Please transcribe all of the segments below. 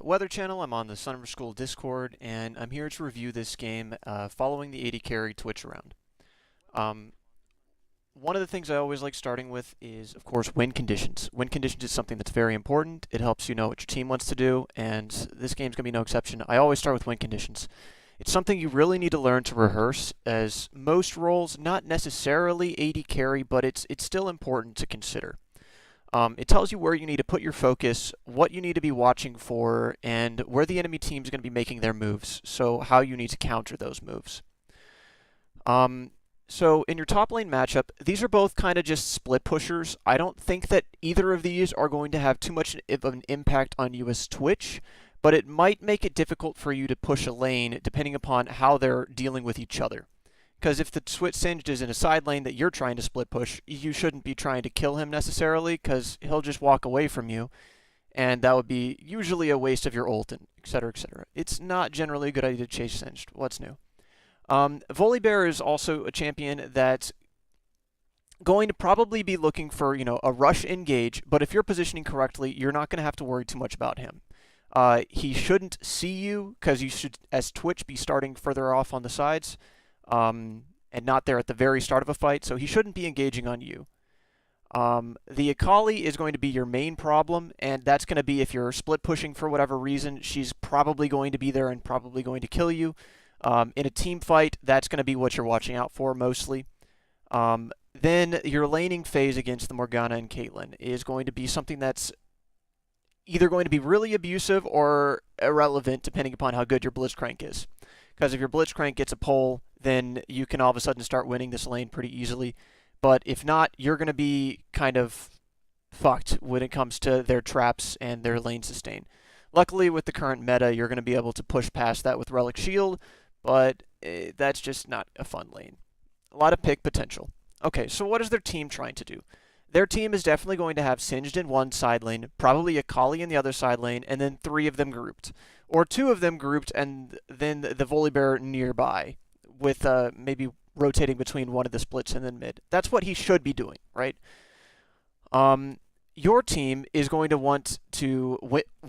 Weather Channel. I'm on the Summer School Discord, and I'm here to review this game following the 80 carry Twitch round. Um, One of the things I always like starting with is, of course, win conditions. Win conditions is something that's very important. It helps you know what your team wants to do, and this game's going to be no exception. I always start with win conditions. It's something you really need to learn to rehearse, as most roles, not necessarily 80 carry, but it's still important to consider. It tells you where you need to put your focus, what you need to be watching for, and where the enemy team is going to be making their moves, so how you need to counter those moves. So in your top lane matchup, these are both kind of just split pushers. I don't think that either of these are going to have too much of an impact on you as Twitch, but it might make it difficult for you to push a lane depending upon how they're dealing with each other. Because if the Singed is in a side lane that you're trying to split push, you shouldn't be trying to kill him necessarily, because he'll just walk away from you, and that would be usually a waste of your ult, and etc., etc. It's not generally a good idea to chase Singed. What's new? Volibear is also a champion that's going to probably be looking for, a rush engage, but if you're positioning correctly, you're not going to have to worry too much about him. He shouldn't see you, because you should, as Twitch, be starting further off on the sides. And not there at the very start of a fight, so he shouldn't be engaging on you. The Akali is going to be your main problem, and that's going to be if you're split pushing for whatever reason, she's probably going to be there and probably going to kill you. In a team fight, that's going to be what you're watching out for mostly. Then your laning phase against the Morgana and Caitlyn is going to be something that's either going to be really abusive or irrelevant depending upon how good your Blitzcrank is. Because if your Blitzcrank gets a pull, then you can all of a sudden start winning this lane pretty easily. But if not, you're going to be kind of fucked when it comes to their traps and their lane sustain. Luckily, with the current meta, you're going to be able to push past that with Relic Shield, but that's just not a fun lane. A lot of pick potential. Okay, so what is their team trying to do? Their team is definitely going to have Singed in one side lane, probably Akali in the other side lane, and then 3 of them grouped. Or 2 of them grouped, and then the Volibear nearby, with maybe rotating between one of the splits and then mid. That's what he should be doing, right? Your team is going to want to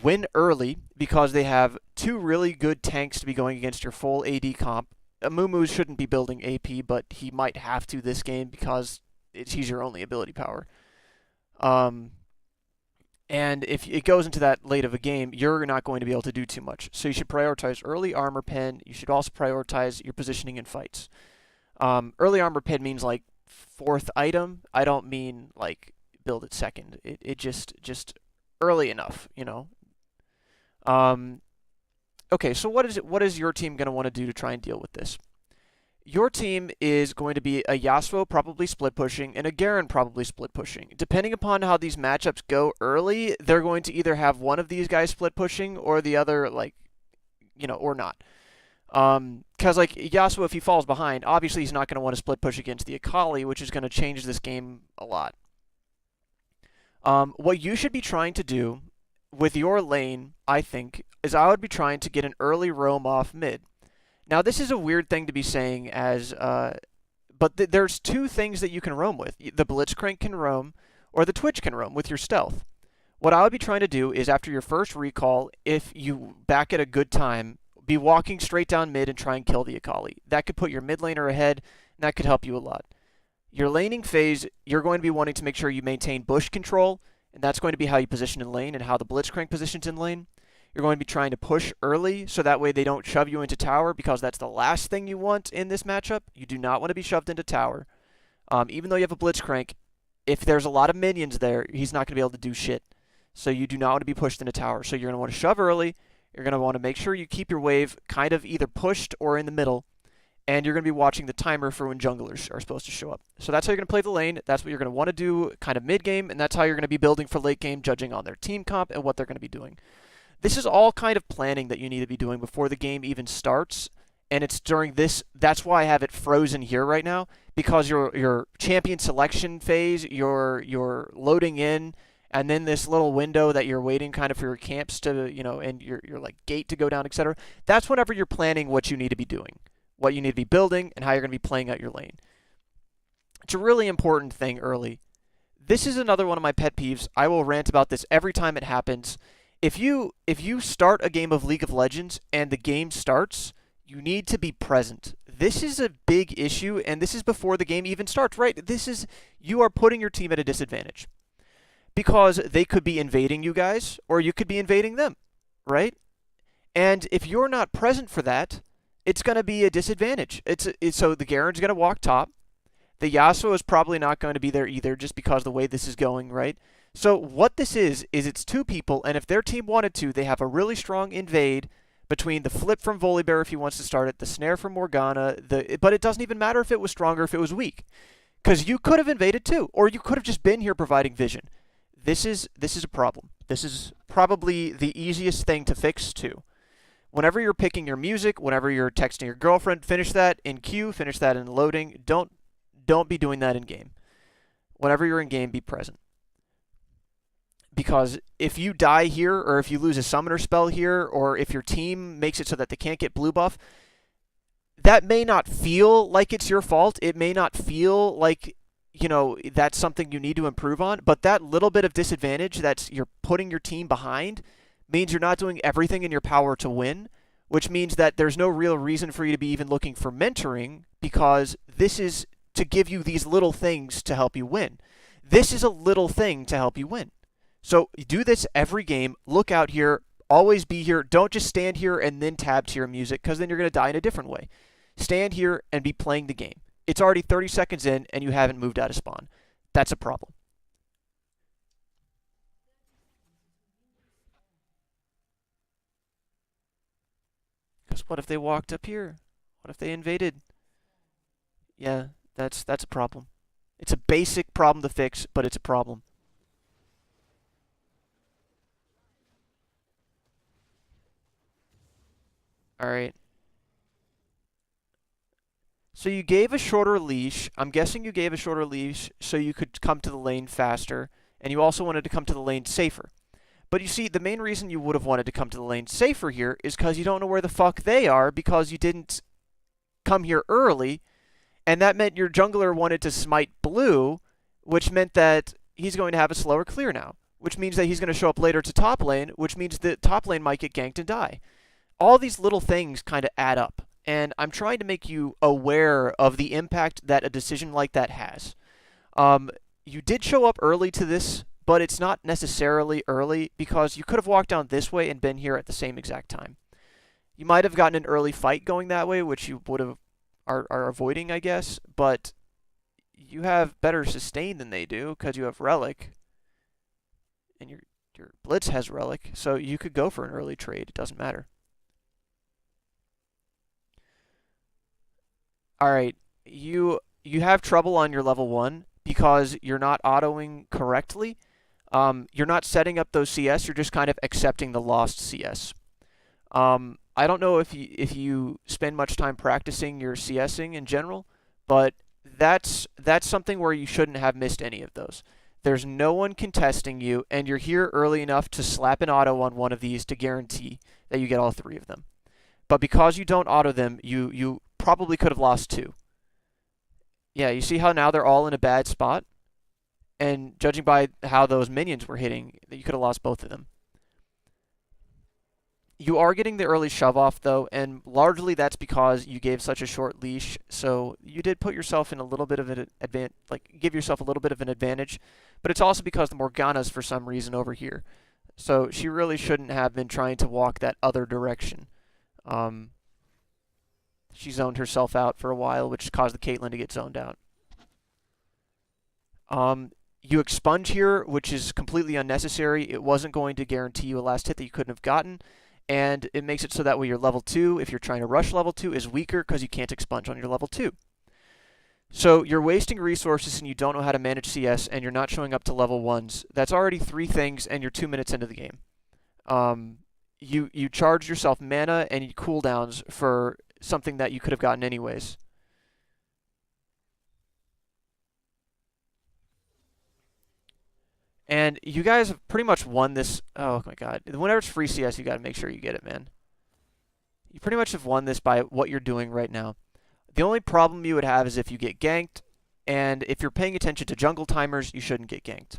win early because they have 2 really good tanks to be going against your full AD comp. Amumu shouldn't be building AP, but he might have to this game because he's your only ability power. And if it goes into that late of a game, you're not going to be able to do too much. So you should prioritize early armor pen. You should also prioritize your positioning in fights. Early armor pen means like 4th item. I don't mean like build it second. It just early enough, Okay, so what is your team going to want to do to try and deal with this? Your team is going to be a Yasuo probably split pushing and a Garen probably split pushing. Depending upon how these matchups go early, they're going to either have one of these guys split pushing or the other, or not. Because, Yasuo, if he falls behind, obviously he's not going to want to split push against the Akali, which is going to change this game a lot. What you should be trying to do with your lane, I think, is I would be trying to get an early roam off mid. Now, this is a weird thing to be saying, but there's 2 things that you can roam with. The Blitzcrank can roam, or the Twitch can roam with your stealth. What I would be trying to do is, after your first recall, if you back at a good time, be walking straight down mid and try and kill the Akali. That could put your mid laner ahead, and that could help you a lot. Your laning phase, you're going to be wanting to make sure you maintain bush control, and that's going to be how you position in lane and how the Blitzcrank positions in lane. You're going to be trying to push early, so that way they don't shove you into tower, because that's the last thing you want in this matchup. You do not want to be shoved into tower. Even though you have a Blitzcrank, if there's a lot of minions there, he's not going to be able to do shit. So you do not want to be pushed into tower. So you're going to want to shove early. You're going to want to make sure you keep your wave kind of either pushed or in the middle. And you're going to be watching the timer for when junglers are supposed to show up. So that's how you're going to play the lane. That's what you're going to want to do kind of mid-game. And that's how you're going to be building for late game, judging on their team comp and what they're going to be doing. This is all kind of planning that you need to be doing before the game even starts, and it's during this. That's why I have it frozen here right now, because your champion selection phase, you're loading in, and then this little window that you're waiting kind of for your camps to, and your like gate to go down, etc. That's whenever you're planning what you need to be doing, what you need to be building, and how you're going to be playing out your lane. It's a really important thing early. This is another one of my pet peeves. I will rant about this every time it happens. If you start a game of League of Legends and the game starts, you need to be present. This is a big issue, and this is before the game even starts, right? You are putting your team at a disadvantage because they could be invading you guys, or you could be invading them, right? And if you're not present for that, it's going to be a disadvantage. So the Garen's going to walk top. The Yasuo is probably not going to be there either, just because of the way this is going, right? So what this is it's two people, and if their team wanted to, they have a really strong invade between the flip from Volibear if he wants to start it, the snare from Morgana, but it doesn't even matter if it was strong or if it was weak. Because you could have invaded too, or you could have just been here providing vision. This is a problem. This is probably the easiest thing to fix too. Whenever you're picking your music, whenever you're texting your girlfriend, finish that in queue, finish that in loading. Don't be doing that in game. Whenever you're in game, be present. Because if you die here, or if you lose a summoner spell here, or if your team makes it so that they can't get blue buff, that may not feel like it's your fault. It may not feel like, that's something you need to improve on, but that little bit of disadvantage you're putting your team behind means you're not doing everything in your power to win, which means that there's no real reason for you to be even looking for mentoring, because this is to give you these little things to help you win. This is a little thing to help you win. So do this every game. Look out here. Always be here. Don't just stand here and then tab to your music, because then you're going to die in a different way. Stand here and be playing the game. It's already 30 seconds in and you haven't moved out of spawn. That's a problem. Because what if they walked up here? What if they invaded? Yeah, that's a problem. It's a basic problem to fix, but it's a problem. Alright. So you gave a shorter leash. I'm guessing you gave a shorter leash so you could come to the lane faster, and you also wanted to come to the lane safer. But you see, the main reason you would have wanted to come to the lane safer here is because you don't know where the fuck they are, because you didn't come here early, and that meant your jungler wanted to smite blue, which meant that he's going to have a slower clear now, which means that he's going to show up later to top lane, which means that top lane might get ganked and die. All these little things kind of add up, and I'm trying to make you aware of the impact that a decision like that has. You did show up early to this, but it's not necessarily early, because you could have walked down this way and been here at the same exact time. You might have gotten an early fight going that way, which you would have are avoiding, I guess, but you have better sustain than they do because you have Relic, and your Blitz has Relic, so you could go for an early trade. It doesn't matter. Alright, you have trouble on your level 1 because you're not autoing correctly. You're not setting up those CS, you're just kind of accepting the lost CS. I don't know if you spend much time practicing your CSing in general, but that's something where you shouldn't have missed any of those. There's no one contesting you, and you're here early enough to slap an auto on one of these to guarantee that you get all three of them. But because you don't auto them, you probably could have lost two. Yeah, you see how now they're all in a bad spot? And judging by how those minions were hitting, you could have lost both of them. You are getting the early shove off though, and largely that's because you gave such a short leash, so you did put yourself in a little bit of an give yourself a little bit of an advantage, but it's also because the Morgana's for some reason over here. So she really shouldn't have been trying to walk that other direction. She zoned herself out for a while, which caused the Caitlyn to get zoned out. You expunge here, which is completely unnecessary. It wasn't going to guarantee you a last hit that you couldn't have gotten. And it makes it so that way your level 2, if you're trying to rush level 2, is weaker because you can't expunge on your level 2. So you're wasting resources and you don't know how to manage CS, and you're not showing up to level 1s. That's already 3 things, and you're 2 minutes into the game. You charge yourself mana and cooldowns for something that you could have gotten anyways. And you guys have pretty much won this. Oh my god. Whenever it's free CS, you got to make sure you get it, man. You pretty much have won this by what you're doing right now. The only problem you would have is if you get ganked, and if you're paying attention to jungle timers, you shouldn't get ganked.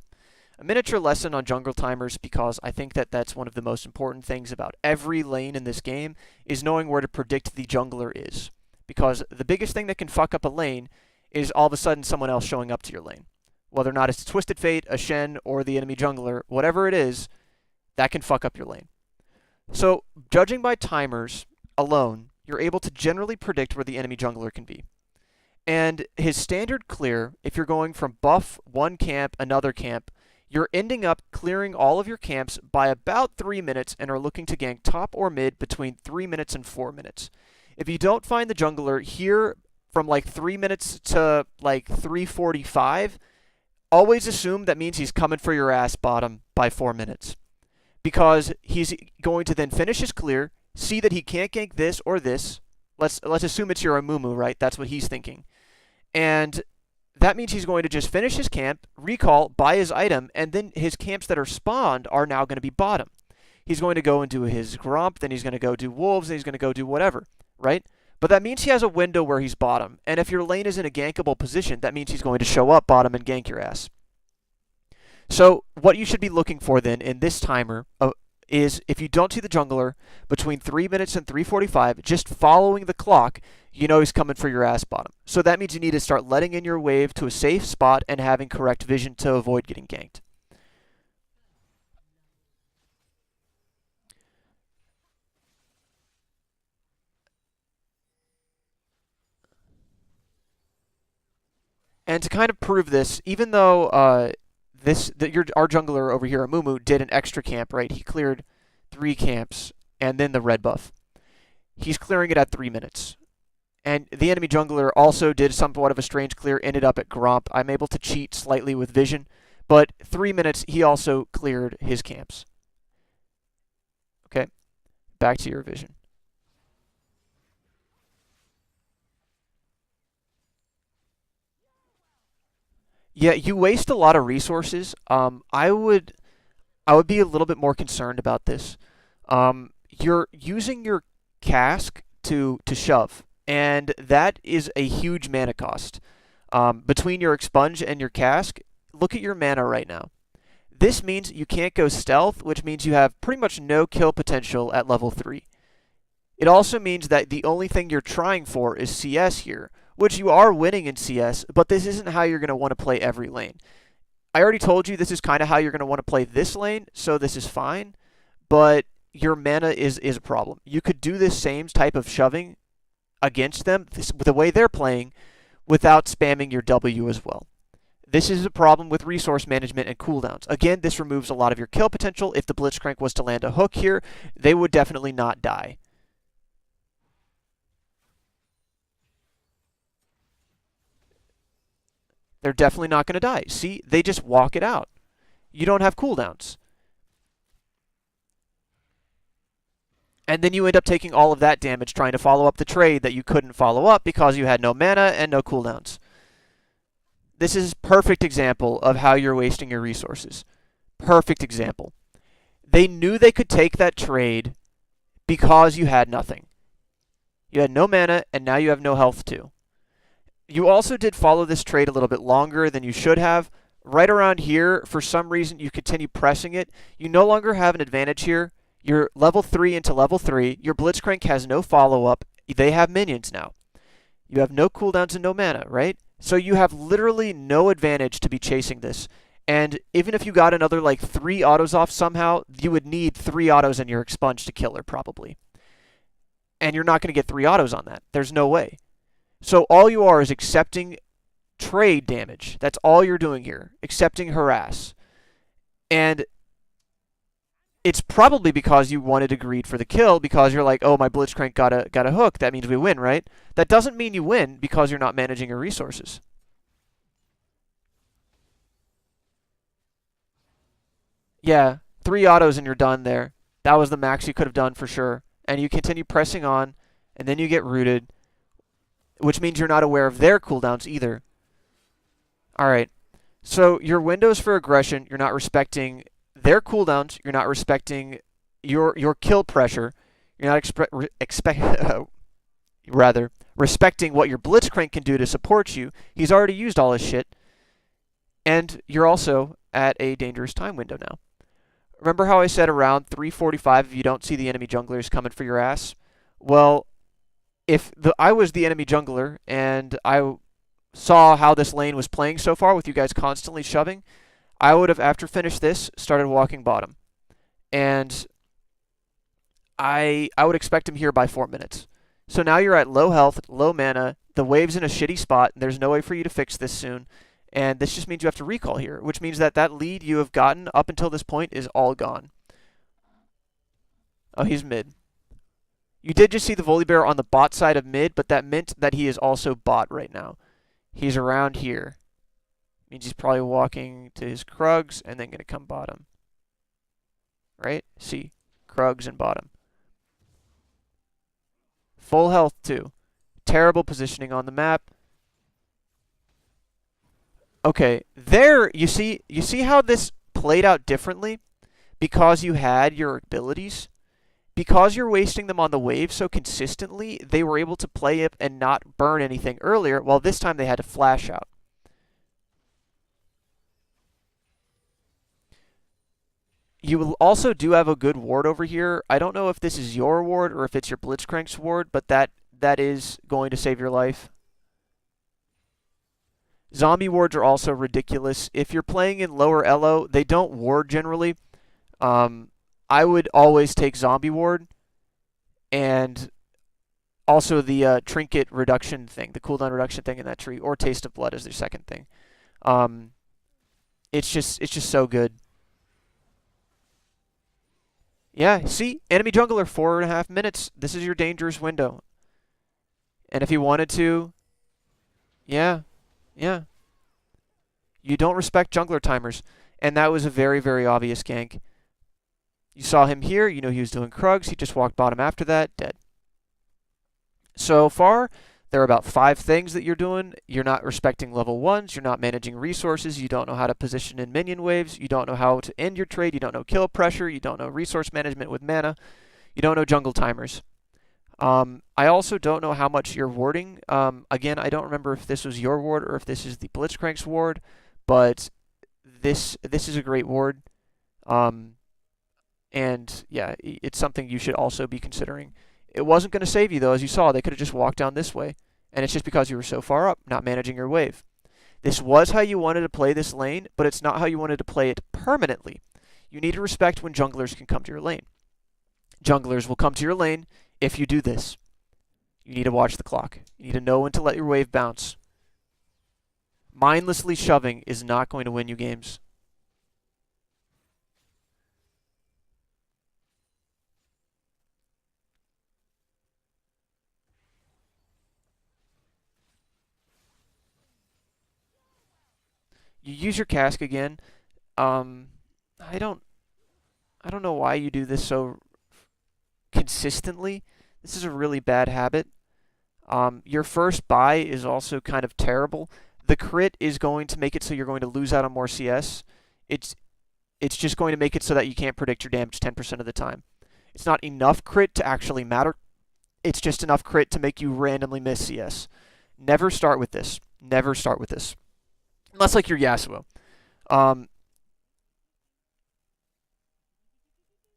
A miniature lesson on jungle timers, because I think that that's one of the most important things about every lane in this game, is knowing where to predict the jungler is. Because the biggest thing that can fuck up a lane is all of a sudden someone else showing up to your lane. Whether or not it's Twisted Fate, a Shen, or the enemy jungler, whatever it is, that can fuck up your lane. So, judging by timers alone, you're able to generally predict where the enemy jungler can be. And his standard clear, if you're going from buff, one camp, another camp, you're ending up clearing all of your camps by about 3 minutes and are looking to gank top or mid between 3 minutes and 4 minutes. If you don't find the jungler here from like 3 minutes to like 3:45, always assume that means he's coming for your ass bottom by 4 minutes. Because he's going to then finish his clear, see that he can't gank this or this. Let's assume it's your Amumu, right? That's what he's thinking. And that means he's going to just finish his camp, recall, buy his item, and then his camps that are spawned are now going to be bottom. He's going to go and do his Gromp, then he's going to go do Wolves, then he's going to go do whatever, right? But that means he has a window where he's bottom. And if your lane is in a gankable position, that means he's going to show up bottom and gank your ass. So what you should be looking for then in this timer is if you don't see the jungler between 3 minutes and 3:45, just following the clock, you know he's coming for your ass bottom. So that means you need to start letting in your wave to a safe spot and having correct vision to avoid getting ganked. And to kind of prove this, even though our jungler over here, Amumu, did an extra camp, right? He cleared 3 camps and then the red buff. He's clearing it at 3 minutes. And the enemy jungler also did somewhat of a strange clear, ended up at Gromp. I'm able to cheat slightly with vision, but 3 minutes, he also cleared his camps. Okay, back to your vision. Yeah, you waste a lot of resources. I would be a little bit more concerned about this. You're using your cask to shove, and that is a huge mana cost. Between your expunge and your cask, look at your mana right now. This means you can't go stealth, which means you have pretty much no kill potential at level 3. It also means that the only thing you're trying for is CS here, which you are winning in CS, but this isn't how you're going to want to play every lane. I already told you this is kind of how you're going to want to play this lane, so this is fine, but your mana is a problem. You could do this same type of shoving against them, the way they're playing, without spamming your W as well. This is a problem with resource management and cooldowns. Again, this removes a lot of your kill potential. If the Blitzcrank was to land a hook here, they would definitely not die. They're definitely not going to die. See, they just walk it out. You don't have cooldowns. And then you end up taking all of that damage trying to follow up the trade that you couldn't follow up because you had no mana and no cooldowns. This is a perfect example of how you're wasting your resources. Perfect example. They knew they could take that trade because you had nothing. You had no mana, and now you have no health too. You also did follow this trade a little bit longer than you should have. Right around here, for some reason, you continue pressing it. You no longer have an advantage here. You're level 3 into level 3. Your Blitzcrank has no follow-up. They have minions now. You have no cooldowns and no mana, right? So you have literally no advantage to be chasing this. And even if you got another like 3 autos off somehow, you would need 3 autos in your expunge to kill her probably. And you're not going to get 3 autos on that. There's no way. So all you are is accepting trade damage. That's all you're doing here. Accepting harass. And it's probably because you wanted to greed for the kill, because you're like, oh, my Blitzcrank got a hook. That means we win, right? That doesn't mean you win because you're not managing your resources. Yeah, 3 autos and you're done there. That was the max you could have done for sure. And you continue pressing on, and then you get rooted, which means you're not aware of their cooldowns either. Alright, so your windows for aggression, you're not respecting their cooldowns, you're not respecting your kill pressure, you're not respecting what your Blitzcrank can do to support you. He's already used all his shit. And you're also at a dangerous time window now. Remember how I said around 3:45 if you don't see the enemy junglers coming for your ass? Well, if I was the enemy jungler and I saw how this lane was playing so far with you guys constantly shoving, I would have, after finished this, started walking bottom. And I would expect him here by 4 minutes. So now you're at low health, low mana, the wave's in a shitty spot, and there's no way for you to fix this soon. And this just means you have to recall here, which means that that lead you have gotten up until this point is all gone. Oh, he's mid. You did just see the Volibear on the bot side of mid, but that meant that he is also bot right now. He's around here. Means he's probably walking to his Krugs and then going to come bottom. Right? See, Krugs and bottom. Full health too. Terrible positioning on the map. Okay, there you see how this played out differently because you had your abilities. Because you're wasting them on the wave so consistently, they were able to play it and not burn anything earlier, while this time they had to flash out. You also do have a good ward over here. I don't know if this is your ward or if it's your Blitzcrank's ward, but that is going to save your life. Zombie wards are also ridiculous. If you're playing in lower elo, they don't ward generally. I would always take zombie ward and also the trinket reduction thing, the cooldown reduction thing in that tree, or taste of blood as their second thing. It's just so good. Yeah, see, enemy jungler 4.5 minutes. This is your dangerous window. And if he wanted to, yeah. You don't respect jungler timers, and that was a very, very obvious gank. You saw him here, you know he was doing Krugs, he just walked bottom after that, dead. So far, there are about 5 things that you're doing. You're not respecting level 1s, you're not managing resources, you don't know how to position in minion waves, you don't know how to end your trade, you don't know kill pressure, you don't know resource management with mana, you don't know jungle timers. I also don't know how much you're warding. Again, I don't remember if this was your ward or if this is the Blitzcrank's ward, but this is a great ward. And yeah, it's something you should also be considering. It wasn't going to save you, though. As you saw, they could have just walked down this way. And it's just because you were so far up, not managing your wave. This was how you wanted to play this lane, but it's not how you wanted to play it permanently. You need to respect when junglers can come to your lane. Junglers will come to your lane if you do this. You need to watch the clock. You need to know when to let your wave bounce. Mindlessly shoving is not going to win you games. You use your cask again. I don't know why you do this so consistently. This is a really bad habit. Your first buy is also kind of terrible. The crit is going to make it so you're going to lose out on more CS. It's just going to make it so that you can't predict your damage 10% of the time. It's not enough crit to actually matter. It's just enough crit to make you randomly miss CS. Never start with this. Never start with this. Unless like you're Yasuo.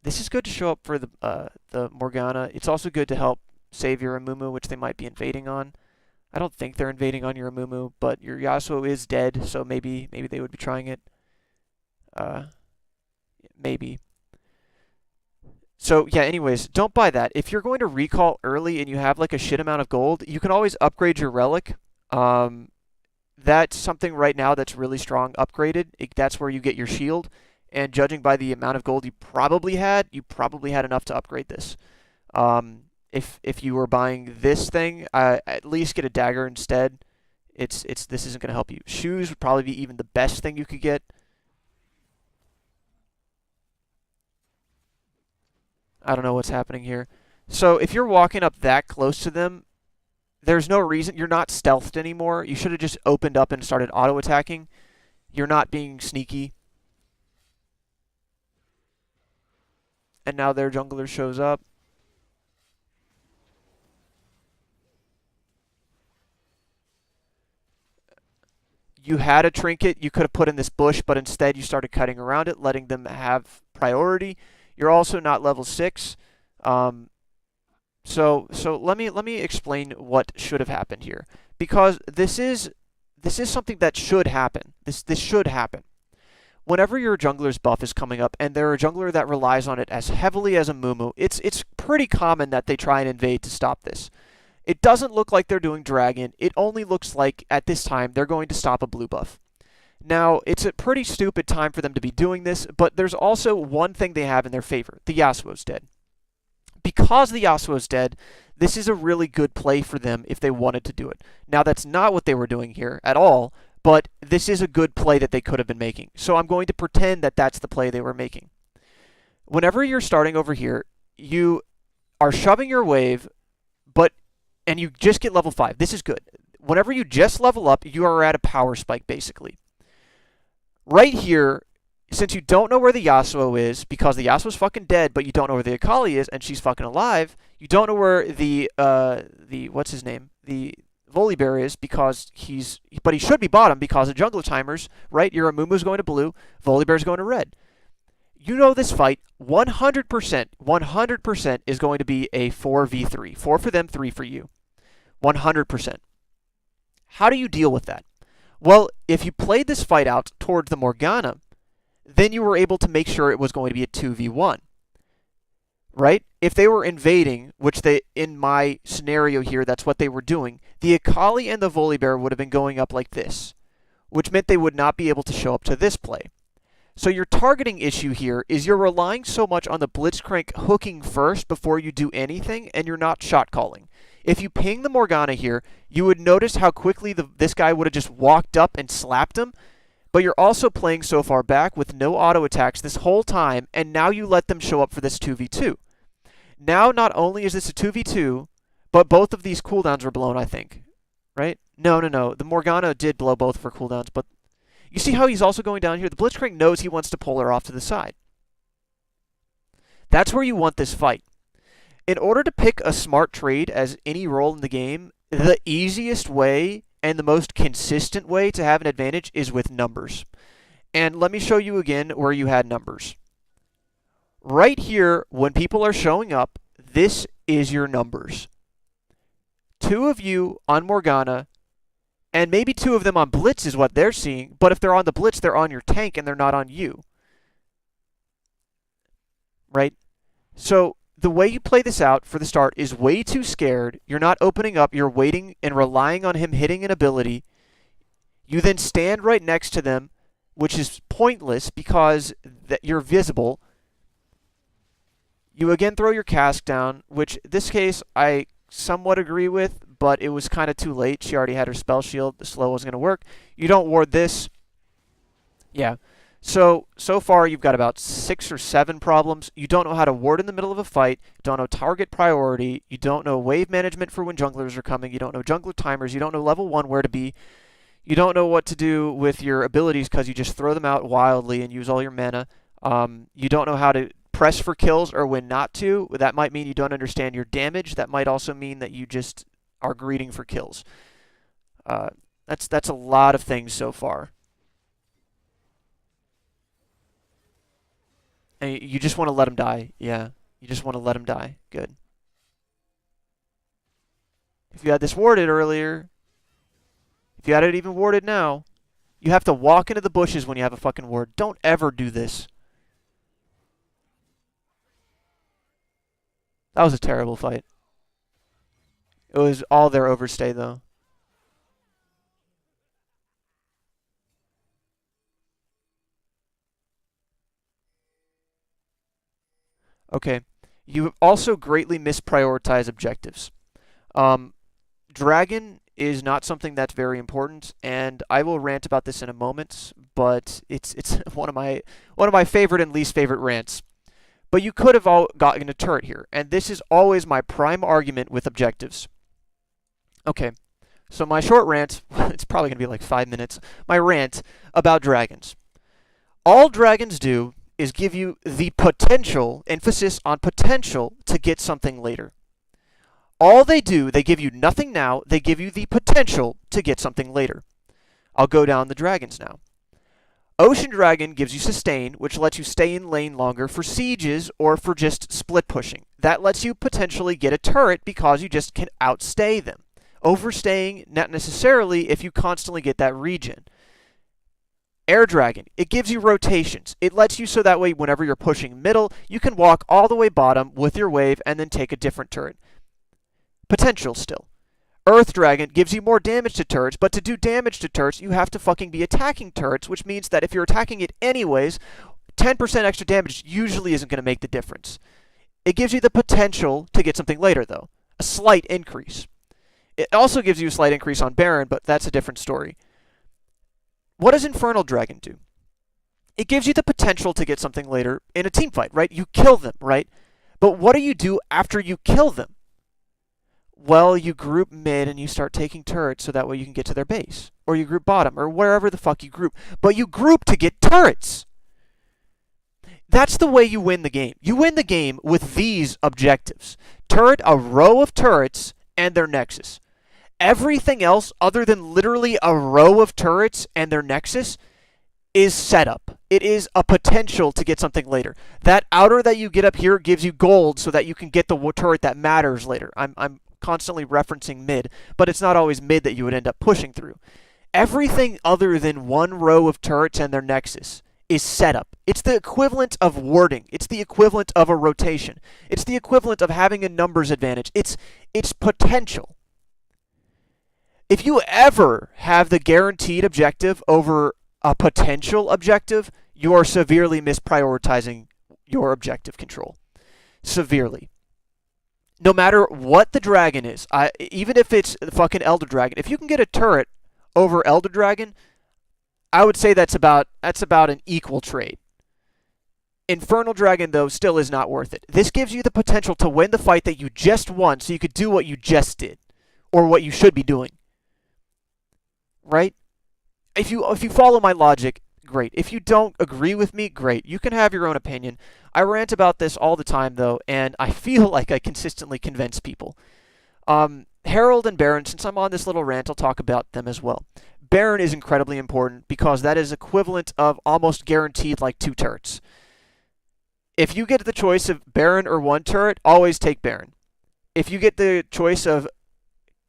This is good to show up for the Morgana. It's also good to help save your Amumu, which they might be invading on. I don't think they're invading on your Amumu, but your Yasuo is dead, so maybe they would be trying it. Maybe. So yeah, anyways, don't buy that. If you're going to recall early and you have like a shit amount of gold, you can always upgrade your relic. That's something right now that's really strong upgraded. That's where you get your shield. And judging by the amount of gold you probably had enough to upgrade this. If you were buying this thing, at least get a dagger instead. This isn't going to help you. Shoes would probably be even the best thing you could get. I don't know what's happening here. So if you're walking up that close to them, there's no reason. You're not stealthed anymore. You should have just opened up and started auto-attacking. You're not being sneaky. And now their jungler shows up. you had a trinket you could have put in this bush, but instead you started cutting around it, letting them have priority. You're also not level 6. Um, so let me explain what should have happened here, because this is something that should happen. This should happen. Whenever your jungler's buff is coming up and they're a jungler that relies on it as heavily as a Mumu, it's pretty common that they try and invade to stop this. It doesn't look like they're doing Dragon. It only looks like, at this time, they're going to stop a blue buff. Now, it's a pretty stupid time for them to be doing this, but there's also one thing they have in their favor. The Yasuo's dead. Because the Yasuo's dead, this is a really good play for them if they wanted to do it. Now, that's not what they were doing here at all, but this is a good play that they could have been making. So I'm going to pretend that that's the play they were making. Whenever you're starting over here, you are shoving your wave, and you just get level 5. This is good. Whenever you just level up, you are at a power spike, basically. Right here, since you don't know where the Yasuo is, because the Yasuo's fucking dead, but you don't know where the Akali is, and she's fucking alive, you don't know where the what's his name? The Volibear is, because but he should be bottom because of jungle timers, right? Your Amumu's going to blue, Volibear's going to red. You know this fight 100% is going to be a 4v3. 4 for them, 3 for you. 100%. How do you deal with that? Well, if you played this fight out towards the Morgana, then you were able to make sure it was going to be a 2v1. Right? If they were invading, which in my scenario here, that's what they were doing, the Akali and the Volibear would have been going up like this, which meant they would not be able to show up to this play. So your targeting issue here is you're relying so much on the Blitzcrank hooking first before you do anything, and you're not shot calling. If you ping the Morgana here, you would notice how quickly this guy would have just walked up and slapped him, but you're also playing so far back with no auto attacks this whole time, and now you let them show up for this 2v2. Now not only is this a 2v2, but both of these cooldowns were blown, I think. Right? No. The Morgana did blow both of her cooldowns, but you see how he's also going down here? The Blitzcrank knows he wants to pull her off to the side. That's where you want this fight. In order to pick a smart trade as any role in the game, the easiest way and the most consistent way to have an advantage is with numbers. And let me show you again where you had numbers. Right here, when people are showing up, this is your numbers. 2 of you on Morgana, and maybe 2 of them on Blitz is what they're seeing, but if they're on the Blitz, they're on your tank and they're not on you. Right? So the way you play this out for the start is way too scared. You're not opening up. You're waiting and relying on him hitting an ability. You then stand right next to them, which is pointless because you're visible. You again throw your cask down, which this case I somewhat agree with, but it was kind of too late. She already had her spell shield. The slow wasn't going to work. You don't ward this. Yeah. So far you've got about 6 or 7 problems. You don't know how to ward in the middle of a fight. You don't know target priority. You don't know wave management for when junglers are coming. You don't know jungler timers. You don't know level 1 where to be. You don't know what to do with your abilities because you just throw them out wildly and use all your mana. You don't know how to press for kills or when not to. That might mean you don't understand your damage. That might also mean that you just are greeting for kills. That's a lot of things so far. And you just want to let him die. Yeah, you just want to let him die. Good. If you had this warded earlier, if you had it even warded now, you have to walk into the bushes when you have a fucking ward. Don't ever do this. That was a terrible fight. It was all their overstay, though. Okay. You also greatly misprioritize objectives. Dragon is not something that's very important, and I will rant about this in a moment, but it's one of my favorite and least favorite rants. But you could have all gotten a turret here, and this is always my prime argument with objectives. Okay, so my short rant, it's probably going to be like 5 minutes, my rant about dragons. All dragons do is give you the potential, emphasis on potential, to get something later. All they do, they give you nothing now, they give you the potential to get something later. I'll go down the dragons now. Ocean Dragon gives you sustain, which lets you stay in lane longer for sieges or for just split pushing. That lets you potentially get a turret because you just can outstay them. Overstaying, not necessarily if you constantly get that regen. Air Dragon, it gives you rotations. It lets you so that way whenever you're pushing middle, you can walk all the way bottom with your wave and then take a different turret. Potential still. Earth Dragon gives you more damage to turrets, but to do damage to turrets, you have to fucking be attacking turrets, which means that if you're attacking it anyways, 10% extra damage usually isn't going to make the difference. It gives you the potential to get something later, though. A slight increase. It also gives you a slight increase on Baron, but that's a different story. What does Infernal Dragon do? It gives you the potential to get something later in a team fight, right? You kill them, right? But what do you do after you kill them? Well, you group mid and you start taking turrets so that way you can get to their base. Or you group bottom, or wherever the fuck you group. But you group to get turrets! That's the way you win the game. You win the game with these objectives. Turret, a row of turrets, and their nexus. Everything else, other than literally a row of turrets and their nexus, is setup. It is a potential to get something later. That outer that you get up here gives you gold so that you can get the turret that matters later. I'm constantly referencing mid, but it's not always mid that you would end up pushing through. Everything other than one row of turrets and their nexus is setup. It's the equivalent of wording. It's the equivalent of a rotation. It's the equivalent of having a numbers advantage. It's potential. If you ever have the guaranteed objective over a potential objective, you are severely misprioritizing your objective control. Severely. No matter what the dragon is, even if it's the fucking Elder Dragon, if you can get a turret over Elder Dragon, I would say that's about an equal trade. Infernal Dragon, though, still is not worth it. This gives you the potential to win the fight that you just won so you could do what you just did. Or what you should be doing. Right? If you follow my logic, great. If you don't agree with me, great. You can have your own opinion. I rant about this all the time, though, and I feel like I consistently convince people. Herald and Baron, since I'm on this little rant, I'll talk about them as well. Baron is incredibly important because that is equivalent of almost guaranteed like 2 turrets. If you get the choice of Baron or 1 turret, always take Baron. If you get the choice of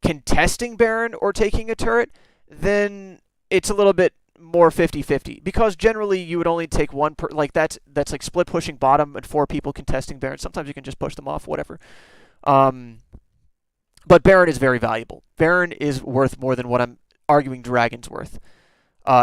contesting Baron or taking a turret, then it's a little bit more 50-50. Because generally you would only take one like that's like split pushing bottom and 4 people contesting Baron. Sometimes you can just push them off, whatever. But Baron is very valuable. Baron is worth more than what I'm arguing Dragon's worth.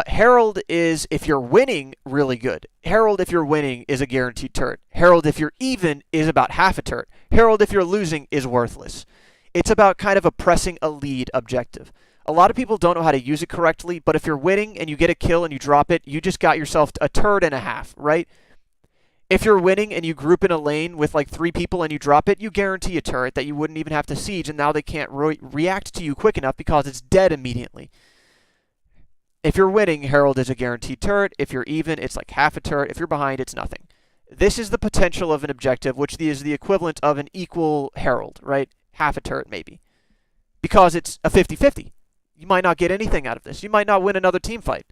Herald is, if you're winning, really good. Herald, if you're winning, is a guaranteed turret. Herald, if you're even, is about half a turret. Herald, if you're losing, is worthless. It's about kind of oppressing a lead objective. A lot of people don't know how to use it correctly, but if you're winning and you get a kill and you drop it, you just got yourself a turret and a half, right? If you're winning and you group in a lane with like 3 people and you drop it, you guarantee a turret that you wouldn't even have to siege, and now they can't react to you quick enough because it's dead immediately. If you're winning, Herald is a guaranteed turret. If you're even, it's like half a turret. If you're behind, it's nothing. This is the potential of an objective, which is the equivalent of an equal Herald, right? Half a turret, maybe. Because it's a 50-50. You might not get anything out of this. You might not win another team fight.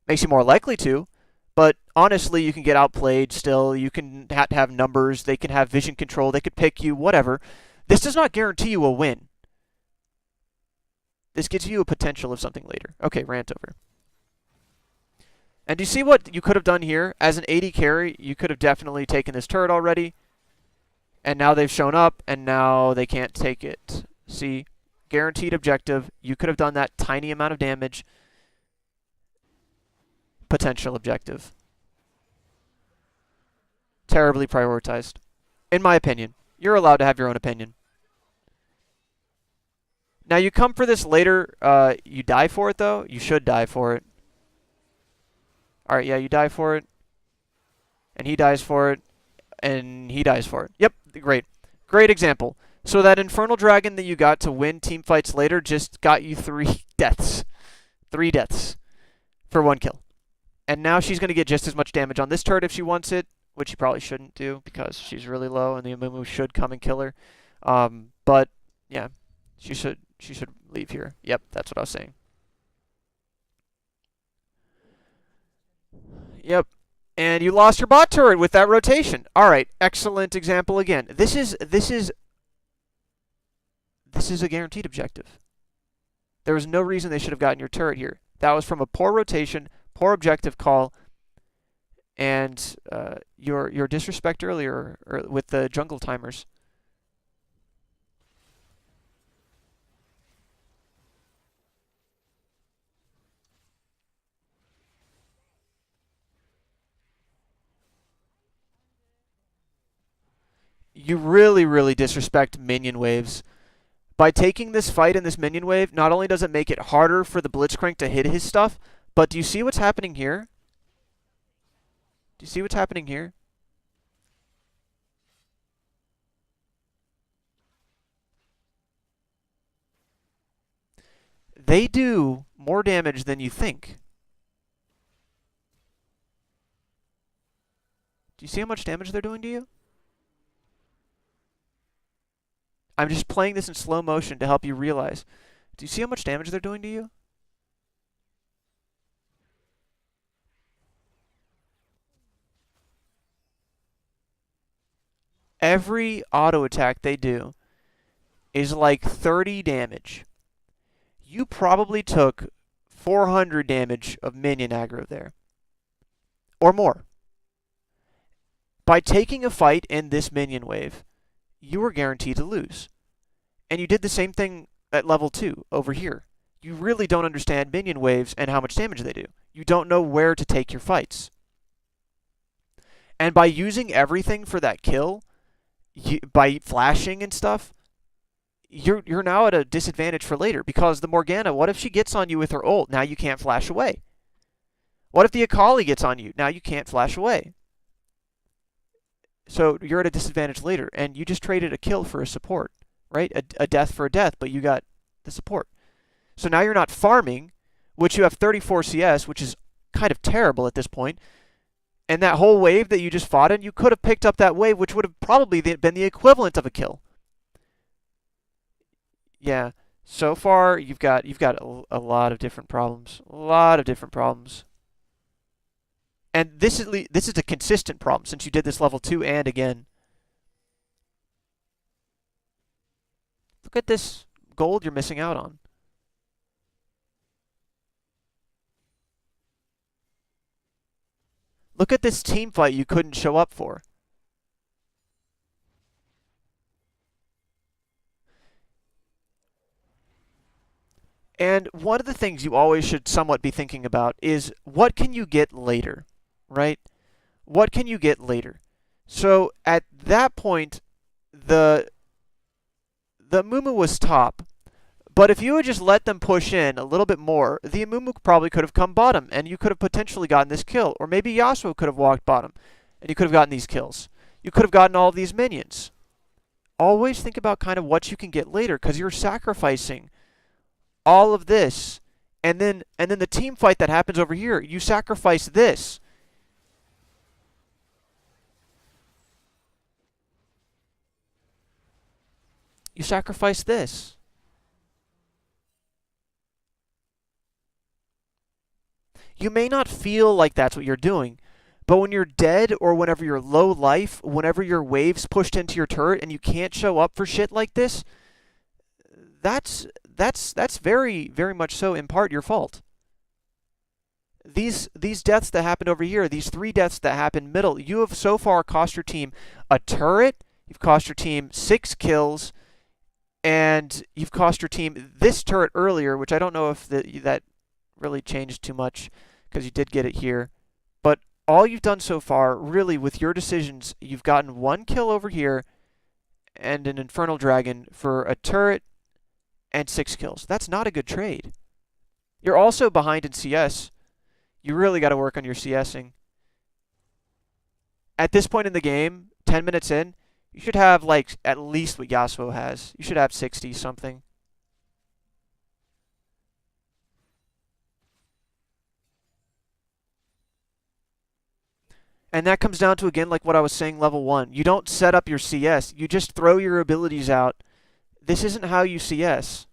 Makes you more likely to, but honestly, you can get outplayed still. You can have numbers. They can have vision control. They could pick you, whatever. This does not guarantee you a win. This gives you a potential of something later. Okay, rant over. And do you see what you could have done here? As an AD carry, you could have definitely taken this turret already. And now they've shown up, and now they can't take it. See? Guaranteed objective. You could have done that tiny amount of damage. Potential objective. Terribly prioritized. In my opinion. You're allowed to have your own opinion. Now you come for this later. You die for it, though. You should die for it. Alright, yeah, you die for it. And he dies for it. And he dies for it. Yep, great. Great example. So that Infernal Dragon that you got to win team fights later just got you 3 deaths. 3 deaths for 1 kill. And now she's going to get just as much damage on this turret if she wants it, which she probably shouldn't do because she's really low and the Amumu should come and kill her. But, yeah, she should leave here. Yep, that's what I was saying. Yep. And you lost your bot turret with that rotation. All right, excellent example again. This is a guaranteed objective. There was no reason they should have gotten your turret here. That was from a poor rotation, poor objective call, and your disrespect earlier with the jungle timers. You really, really disrespect minion waves. By taking this fight in this minion wave, not only does it make it harder for the Blitzcrank to hit his stuff, but do you see what's happening here? Do you see what's happening here? They do more damage than you think. Do you see how much damage they're doing to you? I'm just playing this in slow motion to help you realize. Do you see how much damage they're doing to you? Every auto attack they do is like 30 damage. You probably took 400 damage of minion aggro there. Or more. By taking a fight in this minion wave, you were guaranteed to lose. And you did the same thing at level 2 over here. You really don't understand minion waves and how much damage they do. You don't know where to take your fights. And by using everything for that kill, by flashing and stuff, you're now at a disadvantage for later, because the Morgana, what if she gets on you with her ult? Now you can't flash away. What if the Akali gets on you? Now you can't flash away. So you're at a disadvantage later, and you just traded a kill for a support, right? A death for a death, but you got the support. So now you're not farming, which you have 34 CS, which is kind of terrible at this point. And that whole wave that you just fought in, you could have picked up that wave, which would have probably been the equivalent of a kill. Yeah, so far you've got a lot of different problems. A lot of different problems. And this is a consistent problem since you did this level 2 and again. Look at this gold you're missing out on. Look at this team fight you couldn't show up for. And one of the things you always should somewhat be thinking about is, what can you get later, right? What can you get later? So at that point, the Amumu was top. But if you had just let them push in a little bit more, the Amumu probably could have come bottom, and you could have potentially gotten this kill. Or maybe Yasuo could have walked bottom, and you could have gotten these kills. You could have gotten all of these minions. Always think about kind of what you can get later, because you're sacrificing all of this. And then the team fight that happens over here, you sacrifice this. You sacrifice this. You may not feel like that's what you're doing, but when you're dead or whenever you're low life, whenever your wave's pushed into your turret and you can't show up for shit like this, that's very, very much so in part your fault. These deaths that happened over here, these 3 deaths that happened middle, you have so far cost your team a turret, you've cost your team 6 kills, and you've cost your team this turret earlier, which I don't know if that really changed too much, because you did get it here. But all you've done so far, really, with your decisions, you've gotten 1 kill over here and an Infernal Dragon for a turret and 6 kills. That's not a good trade. You're also behind in CS. You really got to work on your CSing. At this point in the game, 10 minutes in, you should have like at least what Yasuo has. You should have 60 something. And that comes down to, again, like what I was saying, level 1. You don't set up your CS. You just throw your abilities out. This isn't how you CS.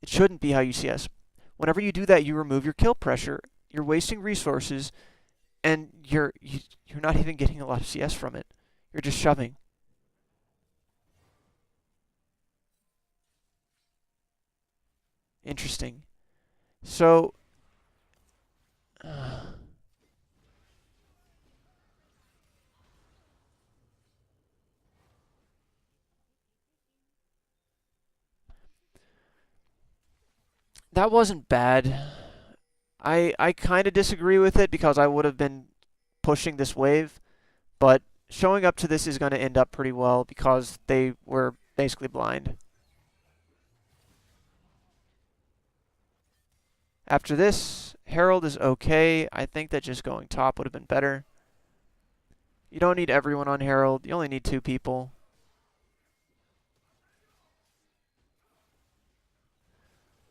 It shouldn't be how you CS. Whenever you do that, you remove your kill pressure. You're wasting resources, and you're not even getting a lot of CS from it. You're just shoving. Interesting. So, that wasn't bad. I kind of disagree with it because I would have been pushing this wave, but showing up to this is going to end up pretty well because they were basically blind. After this, Herald is okay. I think that just going top would have been better. You don't need everyone on Herald. You only need 2 people.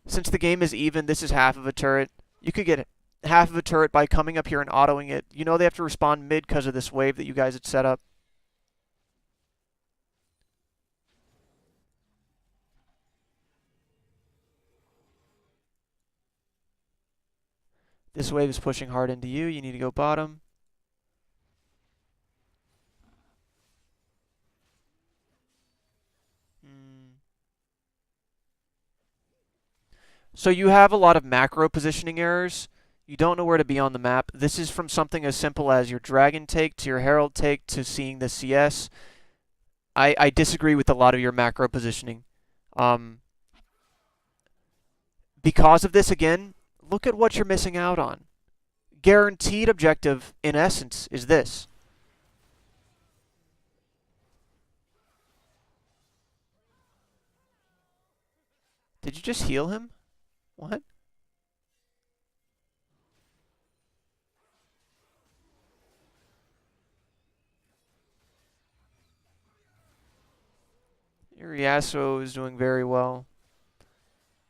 Since the game is even, this is half of a turret. You could get half of a turret by coming up here and autoing it. You know they have to respond mid because of this wave that you guys had set up. This wave is pushing hard into you. You need to go bottom. So you have a lot of macro positioning errors. You don't know where to be on the map. This is from something as simple as your Dragon take to your Herald take to seeing the CS. I disagree with a lot of your macro positioning. Because of this, again, look at what you're missing out on. Guaranteed objective, in essence, is this. Did you just heal him? What? Your Yasuo is doing very well.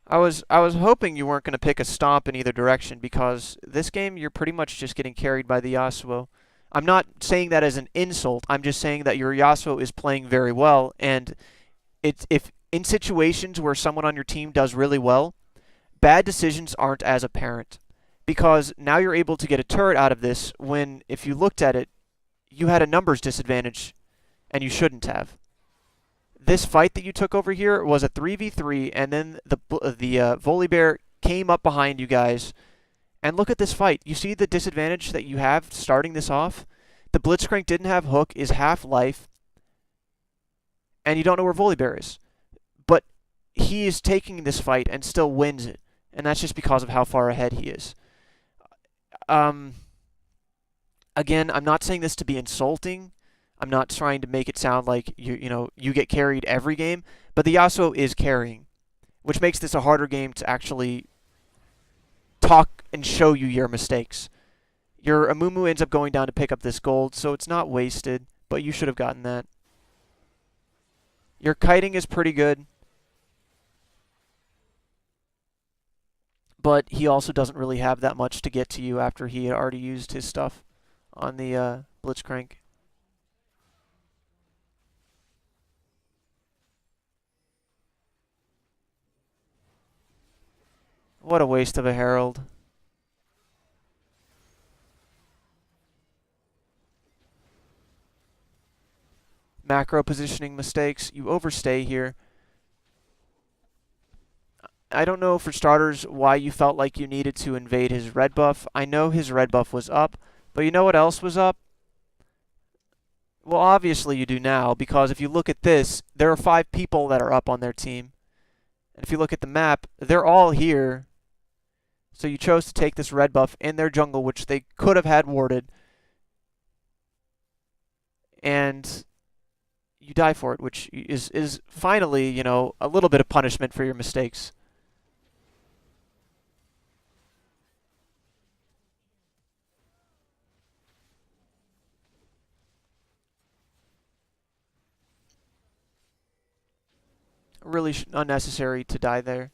I was hoping you weren't going to pick a stomp in either direction because this game you're pretty much just getting carried by the Yasuo. I'm not saying that as an insult. I'm just saying that your Yasuo is playing very well, and it's if in situations where someone on your team does really well, bad decisions aren't as apparent because now you're able to get a turret out of this when if you looked at it, you had a numbers disadvantage and you shouldn't have. This fight that you took over here was a 3v3, and then the Volibear came up behind you guys. And look at this fight. You see the disadvantage that you have starting this off? The Blitzcrank didn't have hook, is half life, and you don't know where Volibear is. But he is taking this fight and still wins it, and that's just because of how far ahead he is. Again, I'm not saying this to be insulting. I'm not trying to make it sound like you get carried every game, but the Yasuo is carrying, which makes this a harder game to actually talk and show you your mistakes. Your Amumu ends up going down to pick up this gold, so it's not wasted, but you should have gotten that. Your kiting is pretty good, but he also doesn't really have that much to get to you after he had already used his stuff on the Blitzcrank. What a waste of a Herald. Macro positioning mistakes. You overstay here. I don't know, for starters, why you felt like you needed to invade his red buff. I know his red buff was up, but you know what else was up? Well, obviously you do now, because if you look at this, there are 5 people that are up on their team. And if you look at the map, they're all here. So you chose to take this red buff in their jungle, which they could have had warded. And you die for it, which is finally, you know, a little bit of punishment for your mistakes. Really unnecessary to die there.